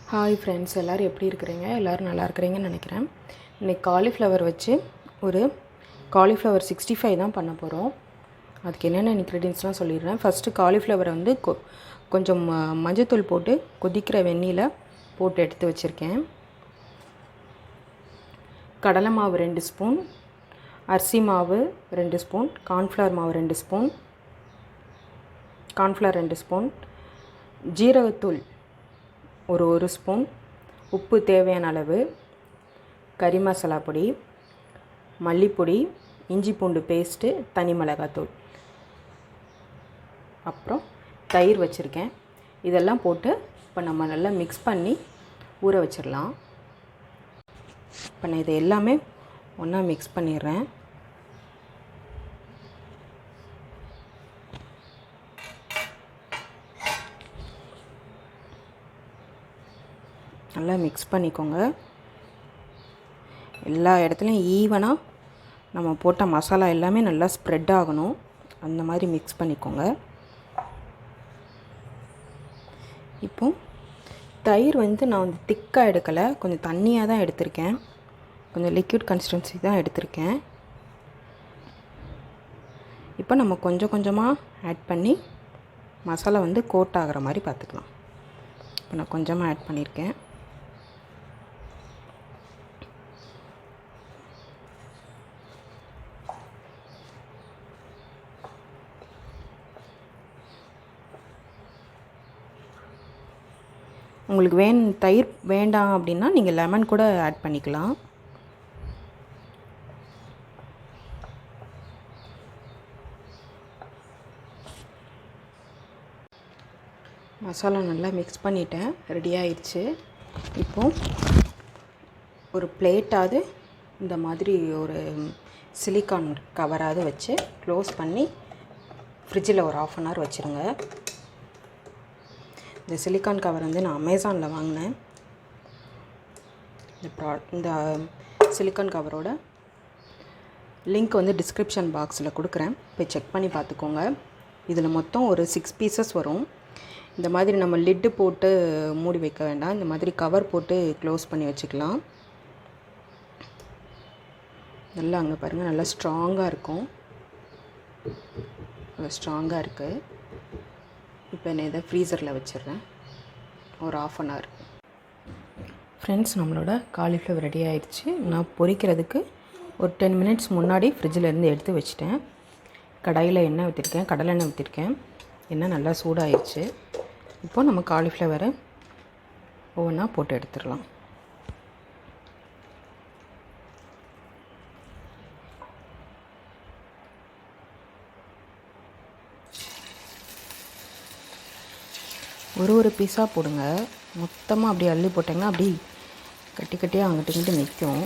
Hi friends, எல்லோரும் எப்படி இருக்கிறீங்க? எல்லோரும் நல்லா இருக்கிறீங்கன்னு நினைக்கிறேன். இன்றைக்கி காலிஃப்ளவர் வச்சு ஒரு காலிஃப்ளவர் 65 தான் பண்ண போகிறோம். அதுக்கு என்னென்ன இன்க்ரீடியன்ஸ்லாம் சொல்லிடுறேன். ஃபஸ்ட்டு காலிஃப்ளவரை வந்து கொஞ்சம் மஞ்சத்தூள் போட்டு கொதிக்கிற வெந்நீரில் போட்டு எடுத்து வச்சுருக்கேன். கடலை மாவு 2 ஸ்பூன், அரிசி மாவு 2 ஸ்பூன், கார்ன்ஃப்ளவர் மாவு 2 ஸ்பூன், கார்ன்ஃப்ளவர் 2 ஸ்பூன், ஜீரகத்தூள் ஒரு ஸ்பூன், உப்பு தேவையான அளவு, கறி மசாலா பொடி, மல்லிப்பொடி, இஞ்சி பூண்டு பேஸ்ட்டு, தனி மிளகாத்தூள், அப்புறம் தயிர் வச்சுருக்கேன். இதெல்லாம் போட்டு இப்போ நம்ம நல்லா மிக்ஸ் பண்ணி ஊற வச்சிடலாம். இப்போ நான் இதை எல்லாமே ஒன்றா மிக்ஸ் பண்ணிடுறேன். நல்லா மிக்ஸ் பண்ணிக்கோங்க. எல்லா இடத்துலையும் ஈவனாக நம்ம போட்ட மசாலா எல்லாமே நல்லா ஸ்ப்ரெட் ஆகணும். அந்த மாதிரி மிக்ஸ் பண்ணிக்கோங்க. இப்போ தயிர் நான் வந்து திக்காக எடுக்கலை, கொஞ்சம் தண்ணியாக தான் எடுத்திருக்கேன். கொஞ்சம் லிக்விட் கன்சிஸ்டன்சி தான் எடுத்திருக்கேன். இப்போ நம்ம கொஞ்சம் கொஞ்சமாக ஆட் பண்ணி மசாலா கோட் ஆகிற மாதிரி பார்த்துக்கலாம். இப்போ நான் கொஞ்சமாக ஆட் பண்ணியிருக்கேன். உங்களுக்கு தயிர் வேண்டாம் அப்படின்னா நீங்கள் லெமன் கூட ஆட் பண்ணிக்கலாம். மசாலா நல்லா மிக்ஸ் பண்ணிட்டேன், ரெடி ஆயிடுச்சு. இப்போது ஒரு பிளேட்டாவது இந்த மாதிரி ஒரு சிலிக்கான் கவராவது வச்சு க்ளோஸ் பண்ணி ஃப்ரிட்ஜில் ஒரு 1/2 hour வச்சுருங்க. இந்த சிலிக்கான் கவர் நான் அமேசானில் வாங்கினேன். இந்த சிலிக்கான் கவரோட லிங்க் டிஸ்கிரிப்ஷன் பாக்ஸில் கொடுக்குறேன், போய் செக் பண்ணி பார்த்துக்கோங்க. இதில் மொத்தம் ஒரு 6 பீசஸ் வரும். இந்த மாதிரி நம்ம லிட்டு போட்டு மூடி வைக்க வேண்டாம், இந்த மாதிரி கவர் போட்டு க்ளோஸ் பண்ணி வச்சுக்கலாம். நல்லா அங்கே பாருங்கள், நல்லா ஸ்ட்ராங்காக இருக்கும். நல்லா ஸ்ட்ராங்காக இருக்குது. இப்போ நான் இதை ஃப்ரீசரில் வச்சிடுறேன் ஒரு 1/2 hour. ஃப்ரெண்ட்ஸ், நம்மளோட காலிஃப்ளவர் ரெடி ஆகிடுச்சு. நான் பொரிக்கிறதுக்கு ஒரு 10 minutes முன்னாடி ஃப்ரிட்ஜிலேருந்து எடுத்து வச்சுட்டேன். கடாயில் எண்ணெய் ஊற்றிருக்கேன், கடலெண்ணெய் ஊற்றிருக்கேன். எண்ணெய் நல்லா சூடாகிடுச்சு. இப்போது நம்ம காலிஃப்ளவரை ஒவ்வொன்றா போட்டு எடுத்துடலாம். ஒரு பீஸாக போடுங்க. மொத்தமாக அப்படி அள்ளி போட்டிங்கன்னா அப்படி கட்டி கட்டியாக அங்கிட்டு இங்கிட்டு நிற்கும்.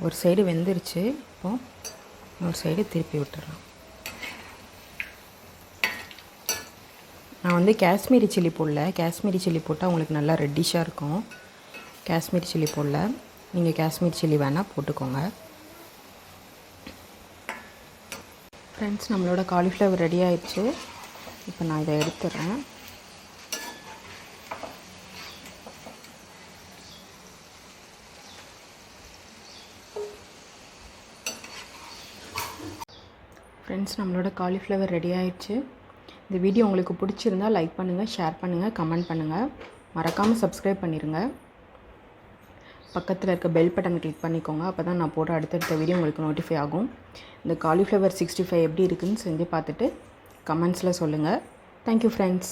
ஒரு சைடு வெந்துருச்சு. இப்போ ஒரு சைடு திருப்பி விட்டுறலாம். நான் காஷ்மீரி சில்லி போடல. காஷ்மீரி சில்லி போட்டால் உங்களுக்கு நல்லா ரெட்டிஷாக இருக்கும். காஷ்மீரி சில்லி போடல, நீங்கள் காஷ்மீரி சில்லி வேணால் போட்டுக்கோங்க. ஃப்ரெண்ட்ஸ், நம்மளோட காலிஃப்ளவர் ரெடி ஆயிடுச்சு. இப்போ நான் இதை எடுத்துடுறேன். ஃப்ரெண்ட்ஸ், நம்மளோட காலிஃப்ளவர் ரெடி ஆயிடுச்சு. இந்த வீடியோ உங்களுக்கு பிடிச்சிருந்தால் லைக் பண்ணுங்கள், ஷேர் பண்ணுங்கள், கமெண்ட் பண்ணுங்கள். மறக்காமல் சப்ஸ்கிரைப் பண்ணிடுங்க. பக்கத்தில் இருக்க பெல் பட்டன் கிளிக் பண்ணிக்கோங்க. அப்போ தான் நான் போடுற அடுத்தடுத்த வீடியோ உங்களுக்கு நோட்டிஃபை ஆகும். இந்த காலிஃப்ளவர் 65 எப்படி இருக்குதுன்னு செஞ்சு பார்த்துட்டு கமெண்ட்ஸில் சொல்லுங்கள். Thank you friends.